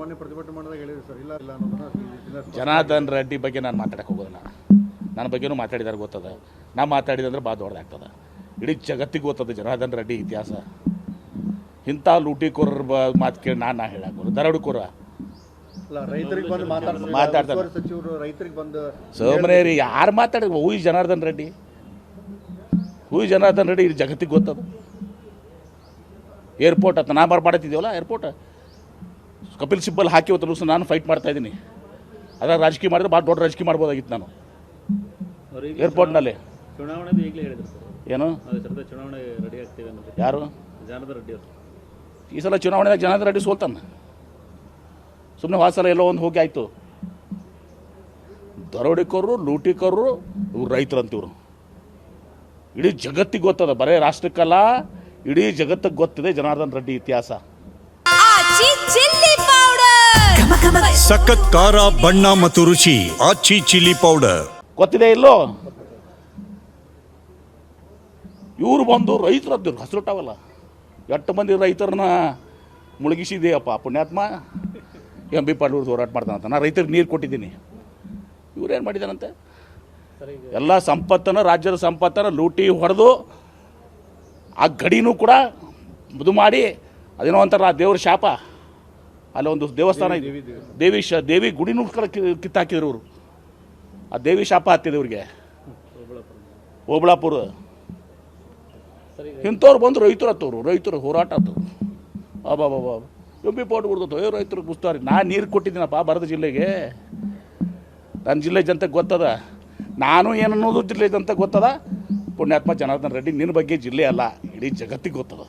ಮೊನ್ನೆ ಪ್ರತಿಭಟನೆ ಮಾಡಿದಾಗ ಹೇಳಿದ್ರು ಸರ್, ಇಲ್ಲ ಇಲ್ಲ ಅನ್ನೋದನ್ನ ಜನಾರ್ದನ್ ರೆಡ್ಡಿ ಬಗ್ಗೆ ನಾನು ಮಾತಾಡಕ್ಕೆ ಹೋಗೋದಿಲ್ಲ. ನನ್ನ ಬಗ್ಗೆನೂ ಮಾತಾಡಿದಾರೆ ಗೊತ್ತದ. ನಾ ಮಾತಾಡಿದಂದ್ರೆ ಭಾಳ ದೊಡ್ಡದಾಗ್ತದೆ. ಇಡೀ ಜಗತ್ತಿಗೆ ಗೊತ್ತದ ಜನಾರ್ದನ್ ರೆಡ್ಡಿ ಇತಿಹಾಸ. ಇಂಥ ಲೂಟಿಕೋರರ ಮಾತು ಕೇಳಿ ನಾನು ಹೇಳಕ್ಕೆ ದರೋಡೆಕೋರ ರೈತರಿಗೆ ಬಂದು ಮಾತಾಡ್ತಾರೆ. ಸಚಿವರು ರೈತರಿಗೆ ಬಂದು ಸೋಮನೇ ರೀ ಯಾರು ಮಾತಾಡಿದ್ರು? ಹೂ ಜನಾರ್ದನ್ ರೆಡ್ಡಿ, ಹೂ ಜನಾರ್ದನ್ ರೆಡ್ಡಿ ಇದು ಜಗತ್ತಿಗೆ ಗೊತ್ತದ. ಏರ್ಪೋರ್ಟ್ ಅಂತ ನಾ ಮಾಡ್ತಿದ್ದೀವಲ್ಲ, ಏರ್ಪೋರ್ಟ್ ಕಪಿಲ್ ಸಿಬ್ಬಲ್ ಹಾಕಿ ಹೊತ್ತು ನಾನು ಫೈಟ್ ಮಾಡ್ತಾ ಇದ್ದೀನಿ. ಅದ್ರಾಗ ರಾಜಕೀಯ ಮಾಡಿದ್ರೆ ಭಾಳ ದೊಡ್ಡ ರಾಜಕೀಯ ಮಾಡ್ಬೋದಾಗಿತ್ತು ನಾನು ಏರ್ಪೋರ್ಟ್ನಲ್ಲಿ. ಚುನಾವಣೆ ಈಗಲೇ ಹೇಳಿದ್ರು ಸರ್, ಏನು ಚುನಾವಣೆ ರೆಡಿ ಆಗ್ತೀವಿ ಅನ್ನೋದು. ಯಾರು? ಜನಾರ್ದನ್ ರೆಡ್ಡಿ ಅವರು. ಈ ಸಲ ಚುನಾವಣೆದಾಗ ಜನಾರ್ದನ್ ರೆಡ್ಡಿ ಸೋಲ್ತಾನೆ. ಸುಮ್ಮನೆ ವಾಸಲ ಎಲ್ಲೋ ಒಂದು ಹೋಗಿ ಆಯಿತು. ದರೋಡೆಕೋರು, ಲೂಟಿಕೋರು, ಇವ್ರು ರೈತರು ಅಂತಿವ್ರು. ಇಡೀ ಜಗತ್ತಿಗೆ ಗೊತ್ತದ, ಬರೇ ರಾಷ್ಟ್ರಕ್ಕಲ್ಲ ಇಡೀ ಜಗತ್ತಿಗೆ ಗೊತ್ತಿದೆ ಜನಾರ್ದನ್ ರೆಡ್ಡಿ ಇತಿಹಾಸ. ಸಖತ್ ಖಾರ, ಬಣ್ಣ ಮತ್ತು ರುಚಿ ಆಚಿ ಚಿಲ್ಲಿ ಪೌಡರ್ ಗೊತ್ತಿದೆ ಇಲ್ಲೋ? ಇವರು ಬಂದು ರೈತರದ್ದು ಹಸಿರುಟಾವಲ್ಲ, ಎಷ್ಟು ಮಂದಿ ರೈತರನ್ನ ಮುಳುಗಿಸಿದೆಯಪ್ಪ ಪುಣ್ಯಾತ್ಮ. ಎಂ ಬಿ ಪಾಟೀಲ್ ಹೋರಾಟ ಮಾಡ್ತಾನಂತ. ನಾನು ರೈತರಿಗೆ ನೀರು ಕೊಟ್ಟಿದ್ದೀನಿ. ಇವ್ರೇನು ಮಾಡಿದಾನಂತೆ? ಎಲ್ಲ ಸಂಪತ್ತನ್ನು, ರಾಜ್ಯದ ಸಂಪತ್ತನ್ನು ಲೂಟಿ ಹೊಡೆದು ಆ ಗಡಿನೂ ಕೂಡ ಇದು ಮಾಡಿ, ಅದೇನೋ ಅಂತಾರ ದೇವ್ರ ಶಾಪ. ಅಲ್ಲಿ ಒಂದು ದೇವಸ್ಥಾನ ಇದೆ, ದೇವಿ ಗುಡಿನೂ ಕಿತ್ತಾಕಿದ್ರು ಇವರು. ಆ ದೇವಿ ಶಾಪ ಹತ್ತಿದೆ ಇವ್ರಿಗೆ. ಓಬಳಾಪುರ ಇಂಥವ್ರು ಬಂದು ರೈತರು ಹತ್ತವ್ರು, ರೈತರು ಹೋರಾಟ ಹತ್ತವ್ರು. ಬಾಬಾ ಎಂ ಬಿ ಪಾಟೀಲ್ ಬಿಡ್ತೋ ರೈತರು ಗುಸ್ತಾರಿ. ನಾನು ನೀರು ಕೊಟ್ಟಿದ್ದೀನಪ್ಪ ಬರದ ಜಿಲ್ಲೆಗೆ. ನನ್ನ ಜಿಲ್ಲೆ ಜನತೆಗೆ ಗೊತ್ತದ, ನಾನು ಏನನ್ನೋದು ಜಿಲ್ಲೆ ಜನತೆಗೆ ಗೊತ್ತದ. ಪುಣ್ಯಾತ್ಮ ಜನಾರ್ದನ್ ರೆಡ್ಡಿ ನಿನ್ನ ಬಗ್ಗೆ ಜಿಲ್ಲೆ ಅಲ್ಲ, ಇಡೀ ಜಗತ್ತಿಗೆ ಗೊತ್ತದ.